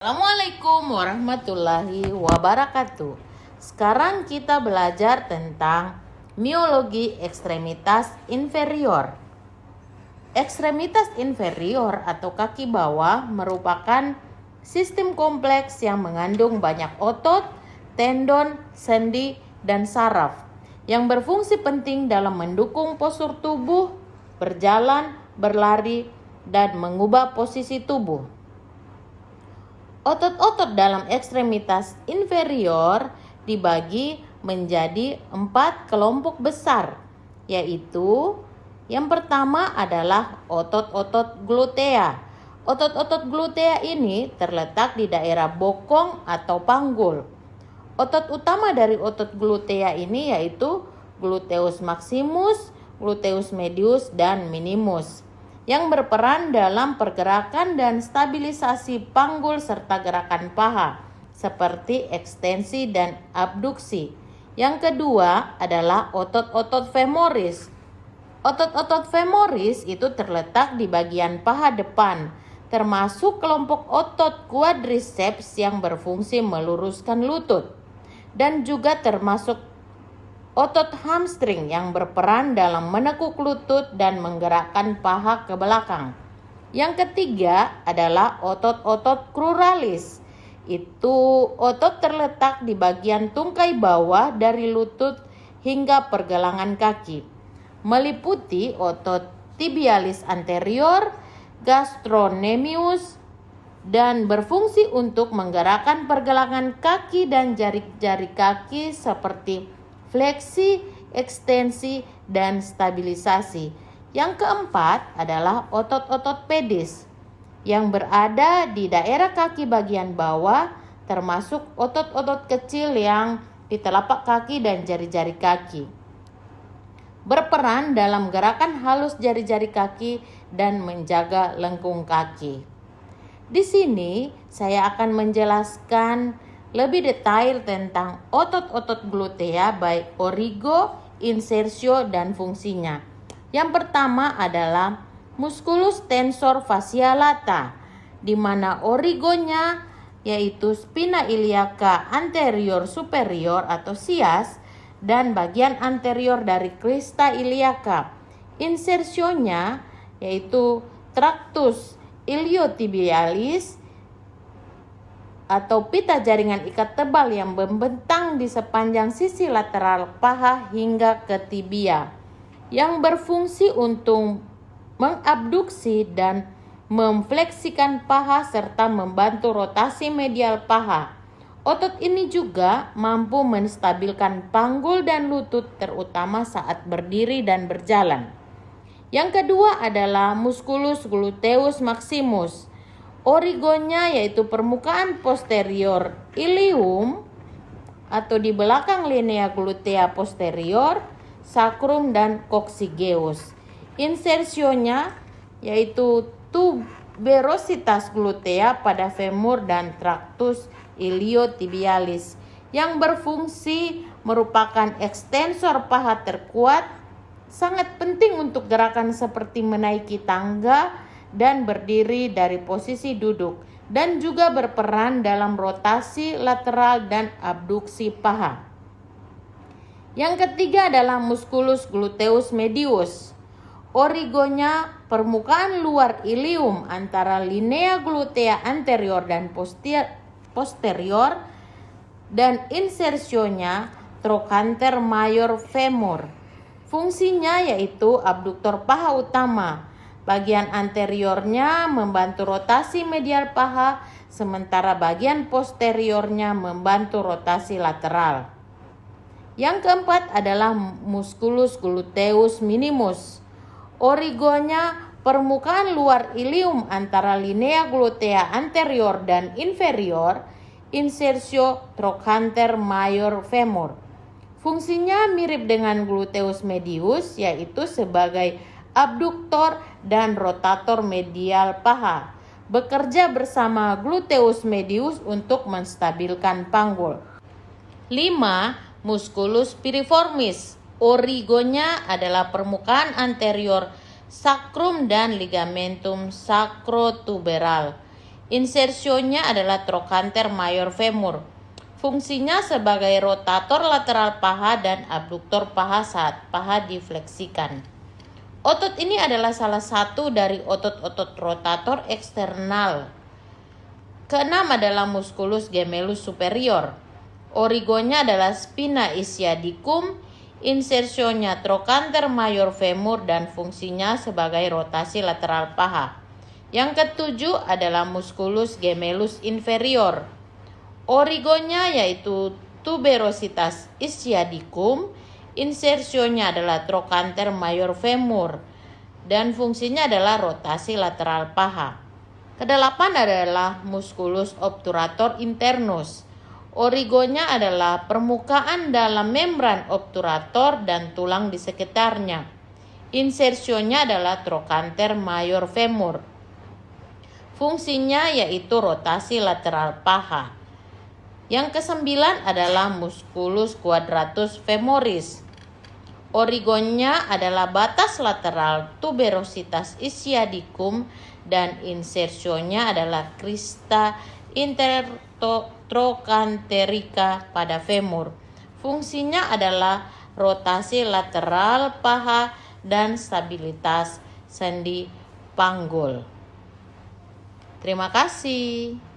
Assalamualaikum warahmatullahi wabarakatuh. Sekarang kita belajar tentang miologi ekstremitas inferior. Ekstremitas inferior atau kaki bawah merupakan sistem kompleks yang mengandung banyak otot, tendon, sendi, dan saraf yang berfungsi penting dalam mendukung postur tubuh, berjalan, berlari, dan mengubah posisi tubuh. Otot-otot dalam ekstremitas inferior dibagi menjadi 4 kelompok besar, yaitu yang pertama adalah otot-otot glutea. Otot-otot glutea ini terletak di daerah bokong atau panggul. Otot utama dari otot glutea ini yaitu gluteus maximus, gluteus medius, dan minimus, yang berperan dalam pergerakan dan stabilisasi panggul serta gerakan paha, seperti ekstensi dan abduksi. Yang kedua adalah otot-otot femoris. Otot-otot femoris itu terletak di bagian paha depan, termasuk kelompok otot quadriceps yang berfungsi meluruskan lutut, dan juga termasuk otot hamstring yang berperan dalam menekuk lutut dan menggerakkan paha ke belakang. Yang ketiga adalah otot-otot cruralis. Itu otot terletak di bagian tungkai bawah dari lutut hingga pergelangan kaki, meliputi otot tibialis anterior, gastrocnemius, dan berfungsi untuk menggerakkan pergelangan kaki dan jari-jari kaki seperti fleksi, ekstensi, dan stabilisasi. Yang keempat adalah otot-otot pedis yang berada di daerah kaki bagian bawah, termasuk otot-otot kecil yang di telapak kaki dan jari-jari kaki, berperan dalam gerakan halus jari-jari kaki dan menjaga lengkung kaki. Di sini saya akan menjelaskan lebih detail tentang otot-otot glutea baik origo, insersio, dan fungsinya. Yang pertama adalah musculus tensor fascia lata, di mana origonya yaitu spina iliaca anterior superior atau sias dan bagian anterior dari crista iliaca. Insersionya yaitu tractus iliotibialis atau pita jaringan ikat tebal yang membentang di sepanjang sisi lateral paha hingga ke tibia, yang berfungsi untuk mengabduksi dan memfleksikan paha serta membantu rotasi medial paha. Otot ini juga mampu menstabilkan panggul dan lutut, terutama saat berdiri dan berjalan. Yang kedua adalah musculus gluteus maximus. Origonya yaitu permukaan posterior ilium atau di belakang linea glutea posterior, sacrum, dan coccygeus. Insersionya yaitu tuberositas glutea pada femur dan tractus iliotibialis yang berfungsi merupakan ekstensor paha terkuat, sangat penting untuk gerakan seperti menaiki tangga dan berdiri dari posisi duduk, dan juga berperan dalam rotasi lateral dan abduksi paha. Yang ketiga adalah musculus gluteus medius. Origonya permukaan luar ilium antara linea glutea anterior dan posterior, dan insersionya trochanter major femur. Fungsinya yaitu abduktor paha utama. Bagian anteriornya membantu rotasi medial paha, sementara bagian posteriornya membantu rotasi lateral. Yang keempat adalah musculus gluteus minimus. Origonya permukaan luar ilium antara linea glutea anterior dan inferior, insersio trochanter major femur. Fungsinya mirip dengan gluteus medius, yaitu sebagai abduktor dan rotator medial paha, bekerja bersama gluteus medius untuk menstabilkan panggul. 5. Musculus piriformis. Origonya adalah permukaan anterior sacrum dan ligamentum sacrotuberal Insersionya adalah trochanter major femur. Fungsinya sebagai rotator lateral paha dan abduktor paha saat paha difleksikan. Otot ini adalah salah satu dari otot-otot rotator eksternal. Keenam adalah musculus gemellus superior. Origonya adalah spina ischiadicum, insersionya trochanter major femur dan fungsinya sebagai rotasi lateral paha. Yang ketujuh adalah musculus gemellus inferior. Origonya yaitu tuberositas ischiadicum, insersionya adalah trochanter major femur dan fungsinya adalah rotasi lateral paha. Kedelapan adalah musculus obturator internus. Origonya adalah permukaan dalam membran obturator dan tulang di sekitarnya. Insersionya adalah trochanter major femur. Fungsinya yaitu rotasi lateral paha. Yang kesembilan adalah musculus quadratus femoris. Origonnya adalah batas lateral tuberositas ischiadicum dan insersionya adalah crista intertrochanterica pada femur. Fungsinya adalah rotasi lateral paha dan stabilitas sendi panggul. Terima kasih.